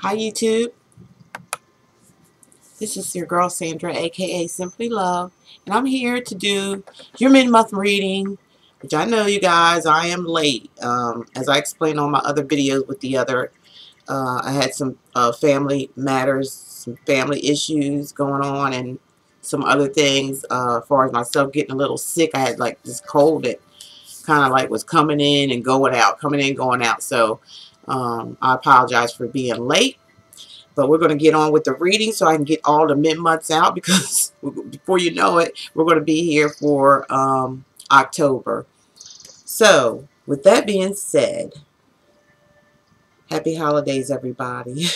Hi YouTube, this is your girl Sandra aka Simply Love, and I'm here to do your mid-month reading, which I know you guys I am late. As I explained on my other videos with the other, I had some family matters, some family issues going on, and some other things as far as myself getting a little sick. I had like this cold that kind of like was coming in and going out, coming in, going out. So I apologize for being late. But we're going to get on with the reading so I can get all the mid-months out because before you know it, we're going to be here for October. So, with that being said, happy holidays, everybody.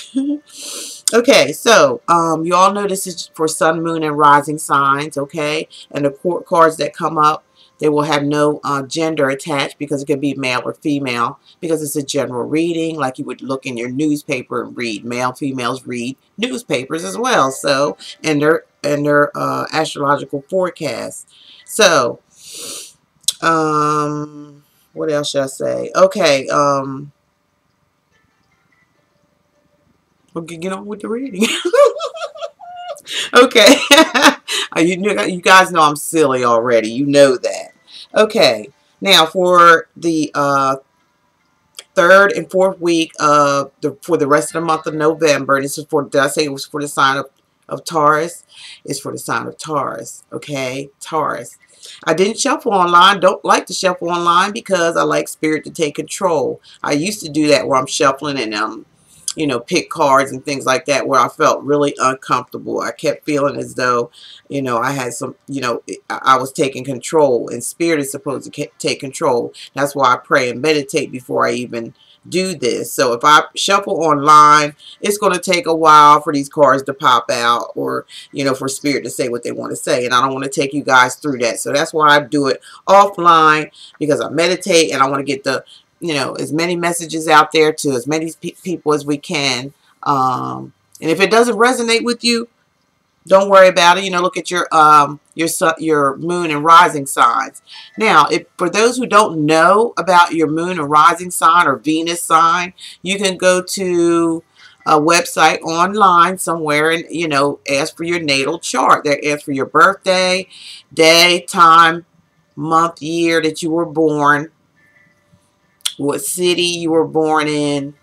Okay, so you all know this is for sun, moon, and rising signs, okay? And the court cards that come up, they will have no gender attached because it could be male or female because it's a general reading like you would look in your newspaper and read. Male, females read newspapers as well. So, and their astrological forecasts. So, what else should I say? Okay, we'll get on with the reading. Okay. You guys know I'm silly already. You know that. Okay. Now for the third and fourth week for the rest of the month of November. This is for, did I say it was for the sign of Taurus? It's for the sign of Taurus. Okay, Taurus. I didn't shuffle online. Don't like to shuffle online because I like spirit to take control. I used to do that where I'm shuffling and you know, pick cards and things like that where I felt really uncomfortable. I kept feeling as though, you know, I had some, you know, I was taking control, and spirit is supposed to take control. That's why I pray and meditate before I even do this. So if I shuffle online, it's going to take a while for these cards to pop out, or, you know, for spirit to say what they want to say. And I don't want to take you guys through that. So that's why I do it offline, because I meditate and I want to get the, you know, as many messages out there to as many people as we can. And if it doesn't resonate with you, don't worry about it. You know, look at your moon and rising signs. Now, for those who don't know about your moon and rising sign or Venus sign, you can go to a website online somewhere and, you know, ask for your natal chart. They ask for your birthday, day, time, month, year that you were born, what city you were born in.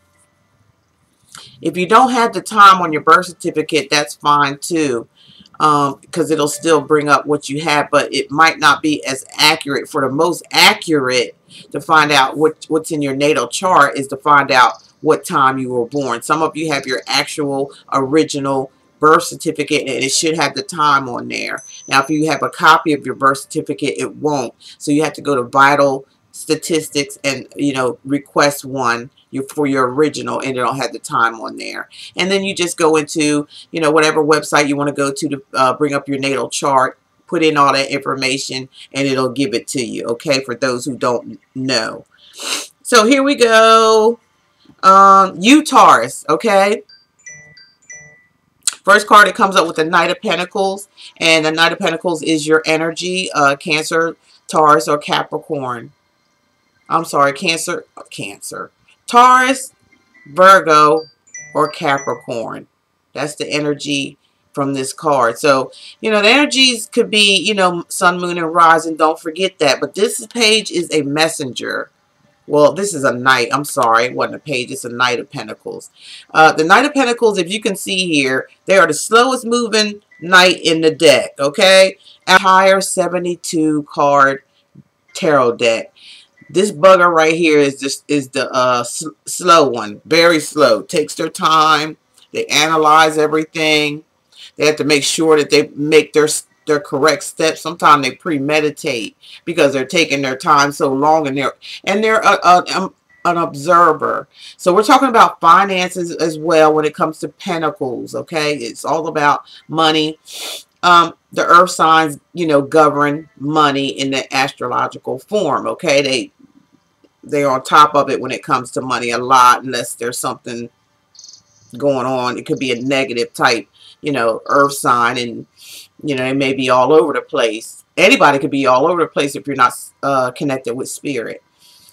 If you don't have the time on your birth certificate, that's fine too, because it'll still bring up what you have, but it might not be as accurate. For the most accurate to find out what's in your natal chart is to find out what time you were born. Some of you have your actual original birth certificate and it should have the time on there. Now, if you have a copy of your birth certificate, it won't. So you have to go to Vital Statistics and, you know, request one for your original, and it'll have the time on there. And then you just go into, you know, whatever website you want to go to bring up your natal chart, put in all that information, and it'll give it to you. Okay, for those who don't know. So here we go. You Taurus, okay? First card, it comes up with the Knight of Pentacles, and the Knight of Pentacles is your energy, Cancer, Taurus, or Capricorn. I'm sorry, Cancer, Taurus, Virgo, or Capricorn. That's the energy from this card. So, you know, the energies could be, you know, sun, moon, and rising. Don't forget that. But this page is a messenger. Well, this is a knight. I'm sorry. It wasn't a page. It's a Knight of Pentacles. The Knight of Pentacles, if you can see here, they are the slowest moving knight in the deck, okay? Entire 72 card tarot deck. This bugger right here is the slow one. Very slow. Takes their time. They analyze everything. They have to make sure that they make their correct steps. Sometimes they premeditate because they're taking their time so long, and they're an observer. So we're talking about finances as well when it comes to Pentacles, okay? It's all about money. The earth signs, you know, govern money in the astrological form, okay? They're on top of it when it comes to money a lot, unless there's something going on. It could be a negative type, you know, earth sign, and, you know, it may be all over the place. Anybody could be all over the place if you're not connected with spirit.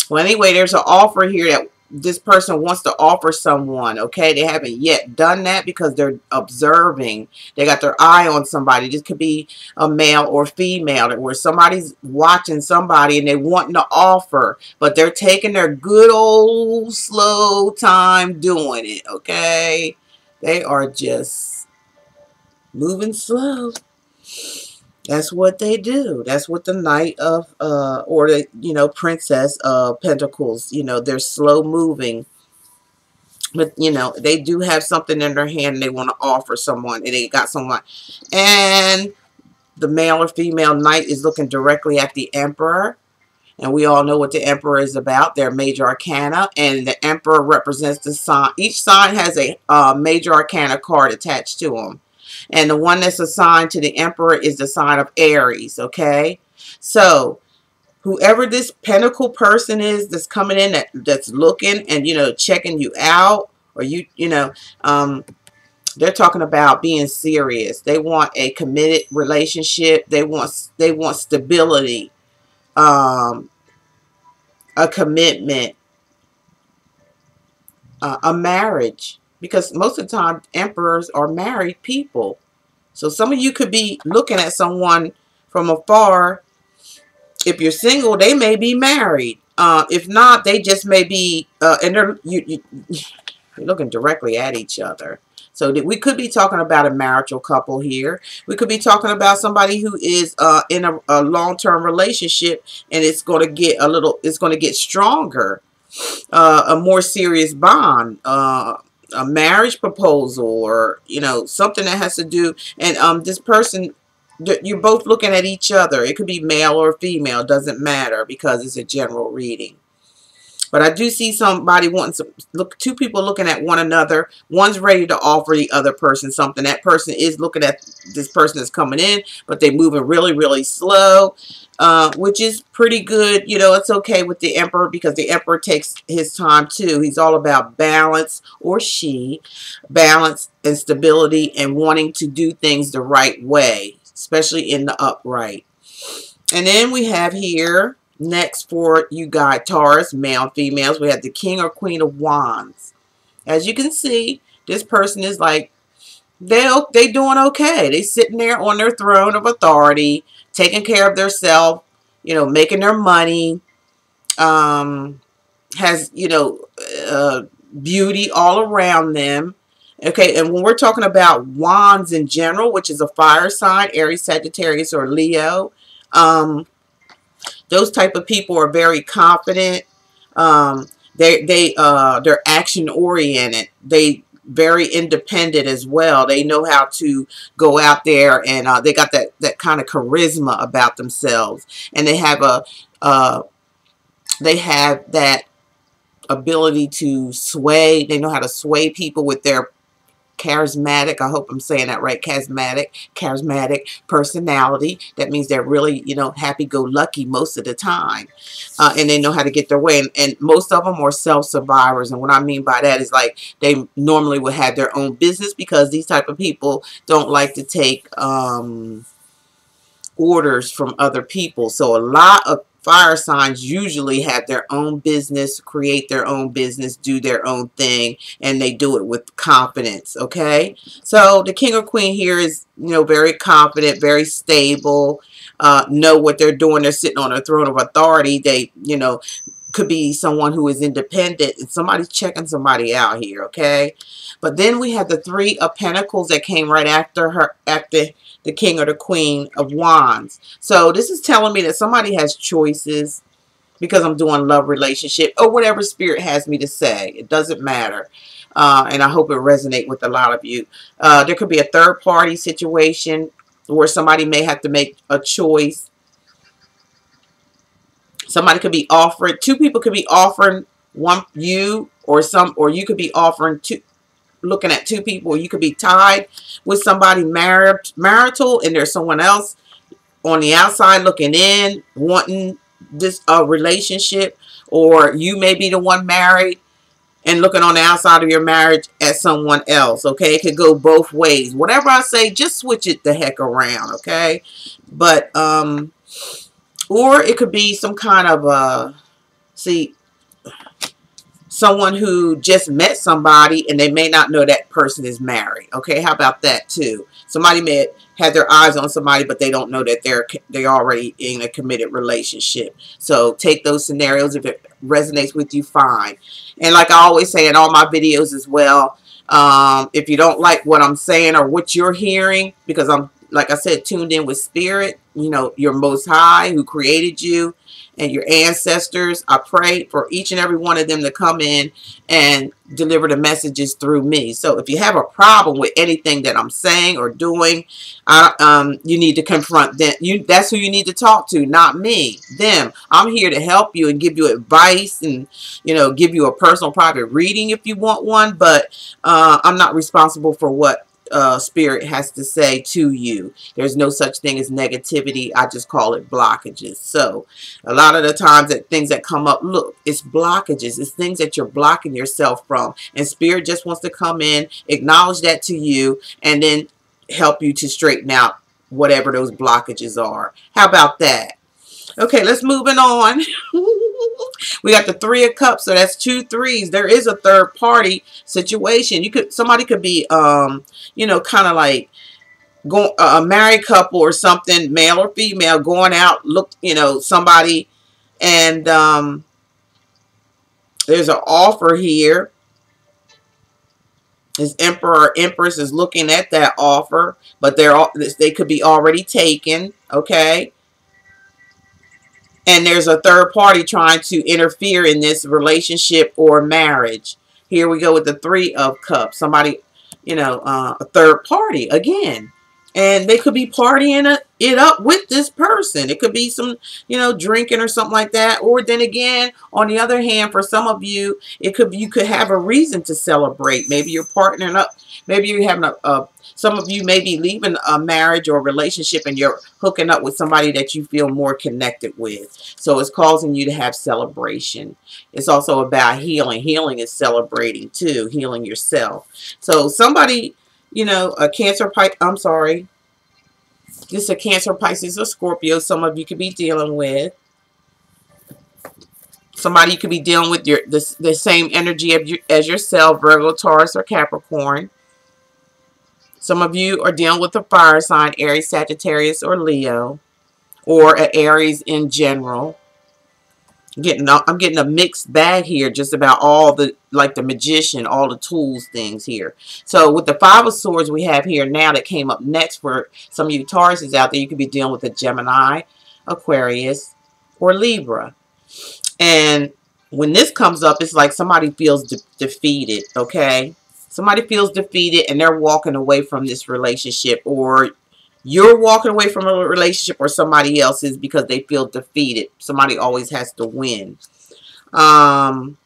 Well, anyway, there's an offer here this person wants to offer someone, okay? They haven't yet done that because they're observing. They got their eye on somebody. This could be a male or female, where somebody's watching somebody and they wanting to offer, but they're taking their good old slow time doing it, okay? They are just moving slow. That's what they do. That's what the Knight of, or the, Princess of Pentacles, they're slow moving. But, they do have something in their hand and they want to offer someone. And they got someone. And the male or female Knight is looking directly at the Emperor. And we all know what the Emperor is about. They're major arcana. And the Emperor represents the sign. Each sign has a major arcana card attached to them. And the one that's assigned to the Emperor is the sign of Aries, okay? So, whoever this Pentacle person is that's coming in, that's looking and, checking you out, or they're talking about being serious. They want a committed relationship. They want stability, a commitment, a marriage. Because most of the time, emperors are married people. So some of you could be looking at someone from afar. If you're single, they may be married. If not, they just may be, and you're looking directly at each other. So we could be talking about a marital couple here. We could be talking about somebody who is in a long-term relationship, and it's going to get it's going to get stronger, a more serious bond, a marriage proposal, or something that has to do. And this person, you're both looking at each other. It could be male or female, doesn't matter, because it's a general reading. But I do see somebody wanting two people looking at one another. One's ready to offer the other person something. That person is looking at this person that's coming in, but they're moving really, really slow, which is pretty good. It's okay with the Emperor, because the Emperor takes his time too. He's all about balance, or balance and stability, and wanting to do things the right way, especially in the upright. And then we have here, next for you guys, Taurus, male, females, we have the King or Queen of Wands. As you can see, this person is like, they doing okay. They sitting there on their throne of authority, taking care of themselves, making their money, has, beauty all around them. Okay, and when we're talking about wands in general, which is a fire sign, Aries, Sagittarius, or Leo, those type of people are very confident. They're action oriented. They very independent as well. They know how to go out there, and they got that kind of charisma about themselves, and they have that ability to sway. They know how to sway people with their charismatic, I hope I'm saying that right, charismatic personality. That means they're really, happy-go-lucky most of the time. And they know how to get their way. And most of them are self-survivors. And what I mean by that is, like, they normally would have their own business, because these type of people don't like to take orders from other people. So a lot of fire signs usually have their own business, create their own business, do their own thing, and they do it with confidence, okay? So the King or Queen here is, very confident, very stable, know what they're doing. They're sitting on a throne of authority. They, could be someone who is independent, and somebody's checking somebody out here, okay? But then we have the Three of Pentacles that came right after the King or the Queen of Wands. So this is telling me that somebody has choices, because I'm doing love relationship, or whatever Spirit has me to say. It doesn't matter. And I hope it resonates with a lot of you. There could be a third party situation where somebody may have to make a choice. Somebody could be offering, two people could be offering you you could be offering looking at two people, or you could be tied with somebody marital, and there's someone else on the outside looking in, wanting this relationship, or you may be the one married and looking on the outside of your marriage at someone else, okay? It could go both ways. Whatever I say, just switch it the heck around, okay? But, or it could be some kind of, someone who just met somebody and they may not know that person is married. Okay, how about that too? Somebody may have their eyes on somebody, but they don't know that they're already in a committed relationship. So take those scenarios. If it resonates with you, fine. And like I always say in all my videos as well, if you don't like what I'm saying or what you're hearing, because I'm, like I said, tuned in with spirit, you know, your Most High who created you and your ancestors, I pray for each and every one of them to come in and deliver the messages through me. So if you have a problem with anything that I'm saying or doing, you need to confront them. That's who you need to talk to, not me, them. I'm here to help you and give you advice and, you know, give you a personal private reading if you want one, but I'm not responsible for what spirit has to say to you. There's no such thing as negativity. I just call it blockages. So a lot of the times that things that come up, look, it's blockages. It's things that you're blocking yourself from. And spirit just wants to come in, acknowledge that to you, and then help you to straighten out whatever those blockages are. How about that? Okay, let's moving on. We got the Three of Cups, so that's 2 threes. There is a third party situation. Somebody could be you know, kind of like a married couple or something, male or female, going out, look, you know, somebody, and there's an offer here. This Emperor or Empress is looking at that offer, but they could be already taken, okay? And there's a third party trying to interfere in this relationship or marriage. Here we go with the Three of Cups. Somebody, you know, a third party again. And they could be partying it up with this person. It could be some, you know, drinking or something like that. Or then again, on the other hand, for some of you, you could have a reason to celebrate. Maybe you're partnering up. Maybe you're having some of you may be leaving a marriage or a relationship and you're hooking up with somebody that you feel more connected with. So it's causing you to have celebration. It's also about healing. Healing is celebrating too, healing yourself. So somebody, you know, a Cancer, I'm sorry. This is a Cancer, Pisces, or Scorpio. Some of you could be dealing with. Somebody could be dealing with the same energy as yourself, Virgo, Taurus, or Capricorn. Some of you are dealing with a fire sign, Aries, Sagittarius, or Leo, or an Aries in general. I'm getting a mixed bag here, just about all the, like the Magician, all the tools things here. So with the Five of Swords we have here now that came up next for some of you Tauruses out there, you could be dealing with a Gemini, Aquarius, or Libra. And when this comes up, it's like somebody feels defeated, okay? Somebody feels defeated and they're walking away from this relationship, or you're walking away from a relationship, or somebody else is, because they feel defeated. Somebody always has to win. And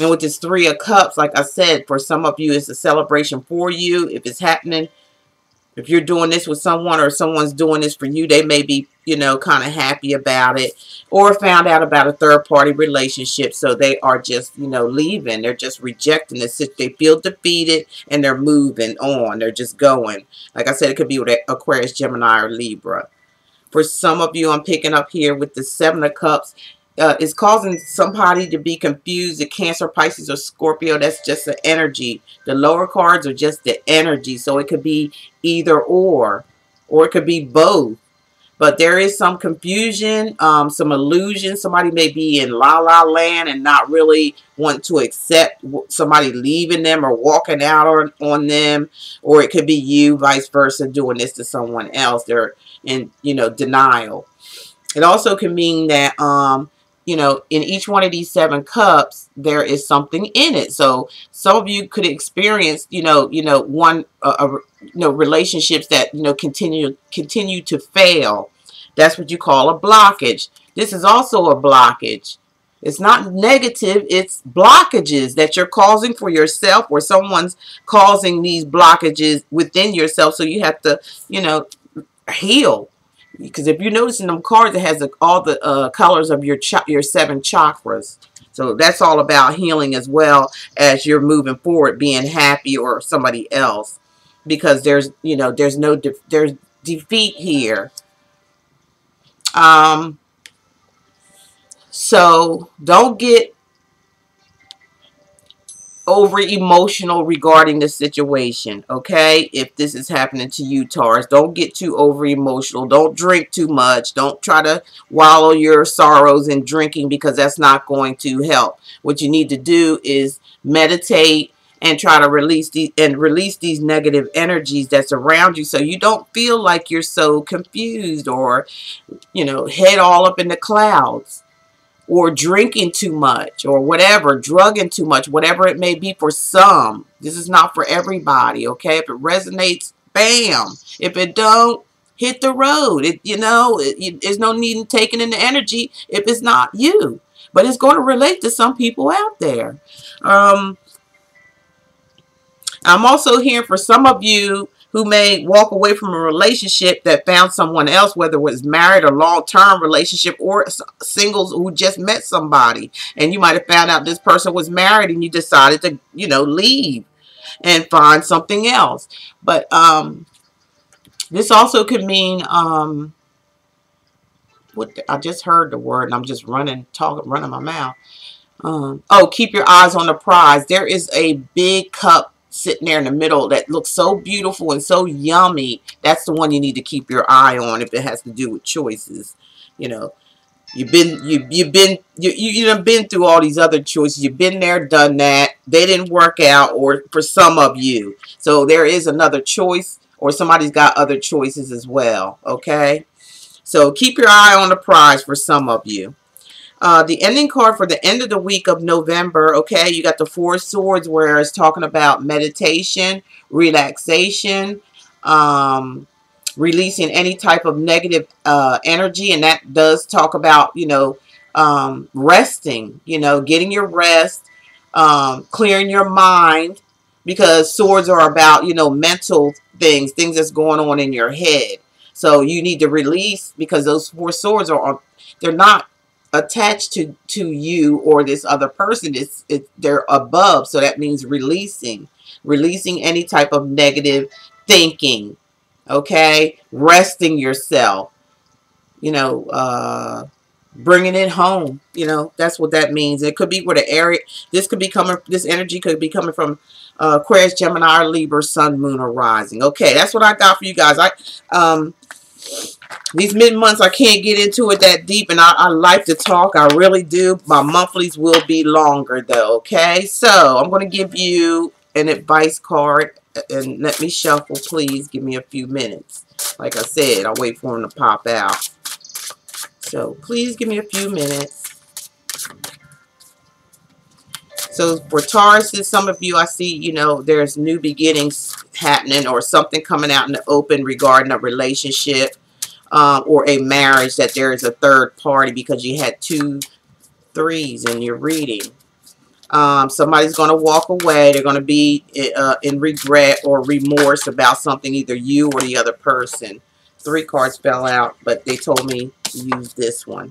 with this Three of Cups, like I said, for some of you, it's a celebration for you. If it's happening, if you're doing this with someone or someone's doing this for you, they may be, you know, kind of happy about it, or found out about a third-party relationship. So they are just, you know, leaving. They're just rejecting this. They feel defeated and they're moving on. They're just going. Like I said, it could be with Aquarius, Gemini, or Libra. For some of you, I'm picking up here with the Seven of Cups. It's causing somebody to be confused. The Cancer, Pisces, or Scorpio, that's just the energy. The lower cards are just the energy. So it could be either or it could be both. But there is some confusion, some illusion. Somebody may be in la-la land and not really want to accept somebody leaving them or walking out on them. Or it could be you, vice versa, doing this to someone else. They're in, you know, denial. It also can mean that, you know, in each one of these Seven Cups, there is something in it. So some of you could experience, relationships that, you know, continue to fail. That's what you call a blockage. This is also a blockage. It's not negative. It's blockages that you're causing for yourself, or someone's causing these blockages within yourself. So you have to, you know, heal. Because if you notice in them cards, it has all the colors of your 7 chakras. So that's all about healing, as well as you're moving forward, being happy, or somebody else. Because there's defeat here. So don't get over emotional regarding the situation, okay? If this is happening to you, Taurus, don't get too over emotional. Don't drink too much. Don't try to wallow your sorrows in drinking, because that's not going to help. What you need to do is meditate and try to release these negative energies that's around you, so you don't feel like you're so confused or, head all up in the clouds, or drinking too much, or whatever, drugging too much, whatever it may be for some. This is not for everybody, okay? If it resonates, bam. If it don't, hit the road. There's no need in taking in the energy if it's not you. But it's going to relate to some people out there. I'm also hearing for some of you who may walk away from a relationship that found someone else, whether it was married or long-term relationship, or singles who just met somebody. And you might have found out this person was married and you decided to, leave and find something else. But this also could mean, I just heard the word and I'm just running my mouth. Keep your eyes on the prize. There is a big cup sitting there in the middle that looks so beautiful and so yummy. That's the one you need to keep your eye on if it has to do with choices. You've been through all these other choices. You've been there, done that. They didn't work out, or for some of you. So there is another choice, or somebody's got other choices as well. Okay? So keep your eye on the prize for some of you. The ending card for the end of the week of November, okay, you got the Four of Swords, where it's talking about meditation, relaxation, releasing any type of negative energy, and that does talk about, resting, getting your rest, clearing your mind, because swords are about, mental things that's going on in your head. So you need to release, because those four swords they're not attached to you or this other person. They're above, so that means releasing any type of negative thinking, okay? Resting yourself, bringing it home, that's what that means. It could be where the area, this energy could be coming from Aquarius, Gemini, or Libra, Sun, Moon, or Rising. Okay, that's what I got for you guys. These mid-months, I can't get into it that deep, and I like to talk. I really do. My monthlies will be longer, though, okay? So, I'm going to give you an advice card, and let me shuffle, please. Give me a few minutes. Like I said, I'll wait for them to pop out. So, please give me a few minutes. So, for Tauruses, some of you, I see, there's new beginnings happening, or something coming out in the open regarding a relationship. Or a marriage, that there is a third party, because you had 2 3s in your reading. Somebody's going to walk away. They're going to be in regret or remorse about something, either you or the other person. 3 cards fell out, but they told me to use this one.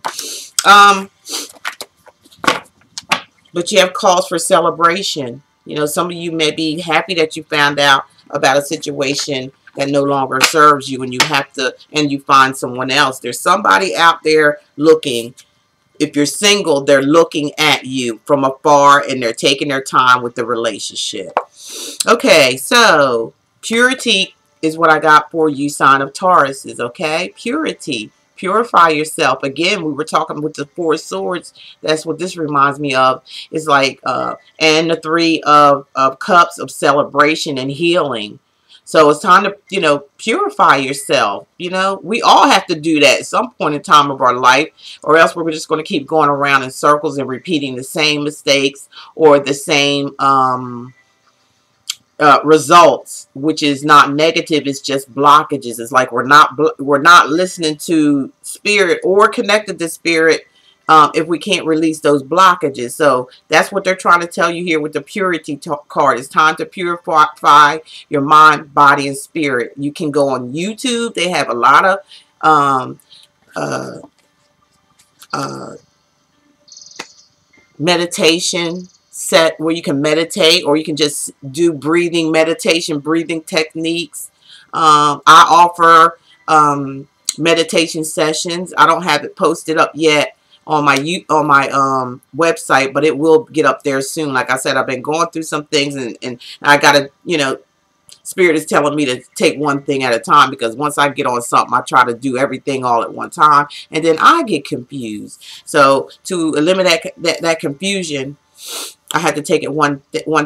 But you have cause for celebration. Some of you may be happy that you found out about a situation that no longer serves you, and you find someone else. There's somebody out there looking. If you're single, they're looking at you from afar, and they're taking their time with the relationship. Okay, so purity is what I got for you, sign of Tauruses, okay? Purity. Purify yourself. Again, we were talking with the Four Swords. That's what this reminds me of. It's like, and the 3 of Cups, of celebration and healing. So it's time to, purify yourself. We all have to do that at some point in time of our life, or else we're just going to keep going around in circles and repeating the same mistakes or the same results, which is not negative. It's just blockages. It's like we're not listening to spirit or connected to spirit if we can't release those blockages. So that's what they're trying to tell you here with the purity card. It's time to purify your mind, body, and spirit. You can go on YouTube. They have a lot of meditation set where you can meditate, or you can just do breathing meditation, breathing techniques. I offer meditation sessions. I don't have it posted up yet, on my website, but it will get up there soon. Like I said, I've been going through some things, and I gotta, you know, Spirit is telling me to take one thing at a time, because once I get on something, I try to do everything all at one time, and then I get confused. So to eliminate that confusion, I had to take it one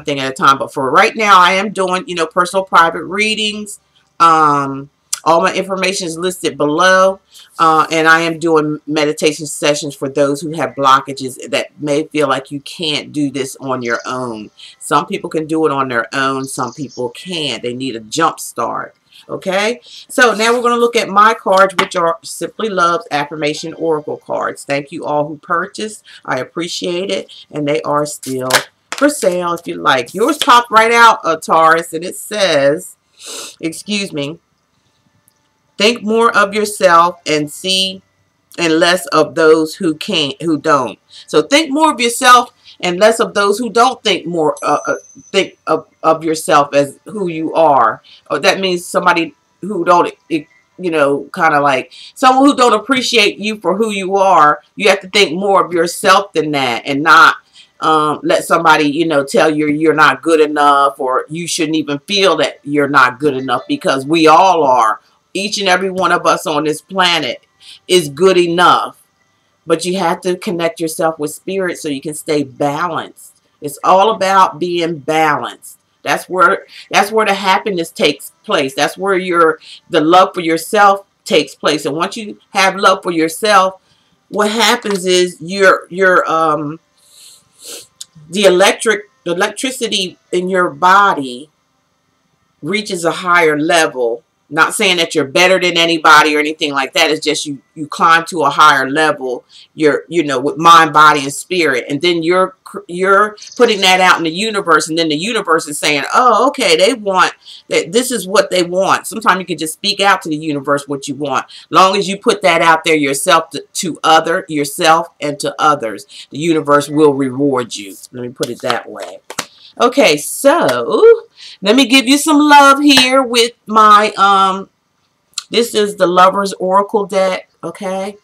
thing at a time. But for right now, I am doing, you know, personal private readings. All my information is listed below. And I am doing meditation sessions for those who have blockages that may feel like you can't do this on your own. Some people can do it on their own. Some people can't. They need a jump start. Okay, so now we're going to look at my cards, which are Simply Love's Affirmation Oracle cards. Thank you all who purchased. I appreciate it. And they are still for sale if you like. Yours popped right out, Taurus, and it says, excuse me, think more of yourself and less of those who don't. So think more of yourself and less of those who don't think think of yourself as who you are. Or that means somebody who don't, you know, kind of like someone who don't appreciate you for who you are. You have to think more of yourself than that, and not let somebody, you know, tell you you're not good enough, or you shouldn't even feel that you're not good enough, because we all are. Each and every one of us on this planet is good enough. But you have to connect yourself with Spirit so you can stay balanced. It's all about being balanced. That's where the happiness takes place. That's where the love for yourself takes place. And once you have love for yourself, what happens is the electricity in your body reaches a higher level. Not saying that you're better than anybody or anything like that. It's just you climb to a higher level. You know, with mind, body, and spirit, and then you're putting that out in the universe, and then the universe is saying, "Oh, okay, they want that. This is what they want." Sometimes you can just speak out to the universe what you want. Long as you put that out there yourself yourself and to others, the universe will reward you. Let me put it that way. Okay, so let me give you some love here with my, this is the Lover's Oracle deck, okay?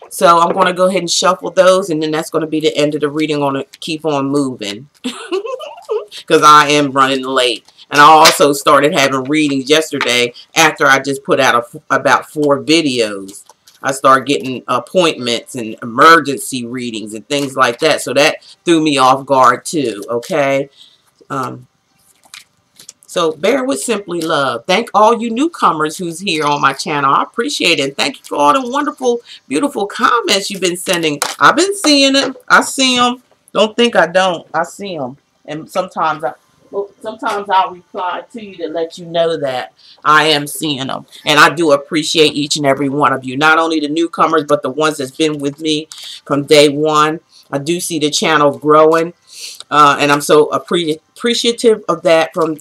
So I'm going to go ahead and shuffle those, and then that's going to be the end of the reading. I'm going to keep on moving because I am running late. And I also started having readings yesterday after I just put out about 4 videos. I started getting appointments and emergency readings and things like that. So that threw me off guard too, okay? So bear with Simply Love. Thank all you newcomers who's here on my channel. I appreciate it. Thank you for all the wonderful, beautiful comments you've been sending. I've been seeing them. I see them. Don't think I don't. I see them. And sometimes I'll reply to you to let you know that I am seeing them. And I do appreciate each and every one of you. Not only the newcomers, but the ones that's been with me from day one. I do see the channel growing. And I'm so appreciative of that from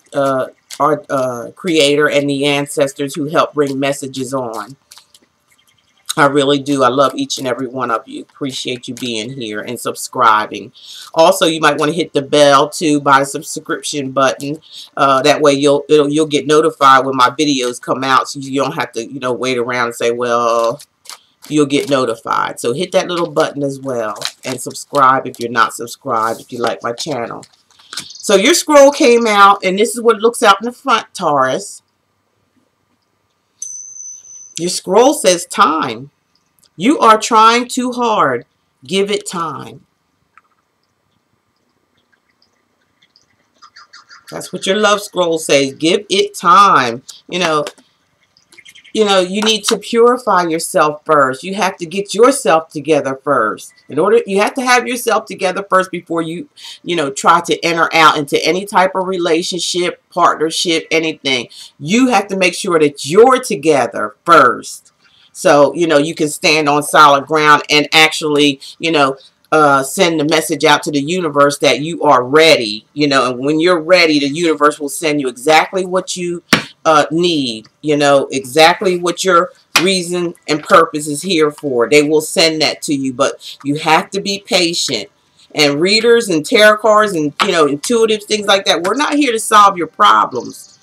our creator and the ancestors who help bring messages on. I really do. I love each and every one of you. Appreciate you being here and subscribing. Also, you might want to hit the bell too by the subscription button. That way you'll get notified when my videos come out, so you don't have to, you know, wait around and say, well, you'll get notified. So hit that little button as well, and subscribe if you're not subscribed, if you like my channel. So your scroll came out, and this is what it looks out in the front, Taurus. Your scroll says time. You are trying too hard. Give it time. That's what your love scroll says. Give it time. You know, you need to purify yourself first. You have to get yourself together first. You have to have yourself together first before you try to enter out into any type of relationship, partnership, anything. You have to make sure that you're together first. So, you can stand on solid ground and actually, send the message out to the universe that you are ready, and when you're ready, the universe will send you exactly what you need, exactly what your reason and purpose is here for. They will send that to you, but you have to be patient. And readers and tarot cards and, intuitives, things like that, we're not here to solve your problems.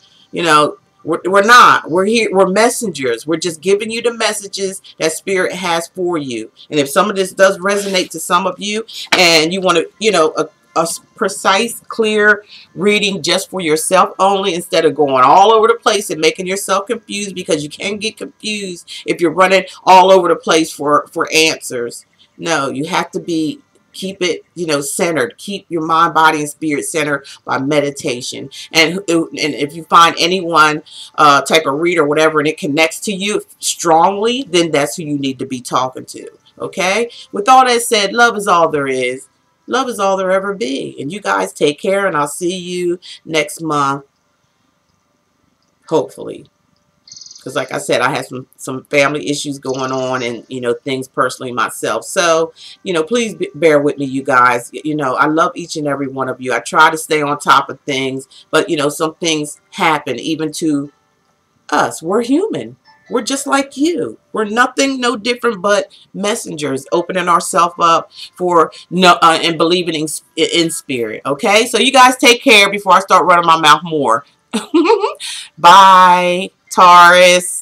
We're not. We're here. We're messengers. We're just giving you the messages that Spirit has for you. And if some of this does resonate to some of you, and you want to, you know, a precise, clear reading just for yourself only, instead of going all over the place and making yourself confused, because you can get confused if you're running all over the place for answers. No, you have to be, keep it, you know, centered. Keep your mind, body, and spirit centered by meditation. And if you find anyone type of reader or whatever, and it connects to you strongly, then that's who you need to be talking to. Okay? With all that said, love is all there is. Love is all there ever be. And you guys take care, and I'll see you next month, hopefully. Because like I said, I had some family issues going on, and, you know, things personally myself. So, you know, please bear with me, you guys. You know, I love each and every one of you. I try to stay on top of things, but, you know, some things happen even to us. We're human. We're just like you. We're nothing, no different but messengers, opening ourselves up for and believing in spirit. Okay, so you guys take care before I start running my mouth more. Bye, Taurus.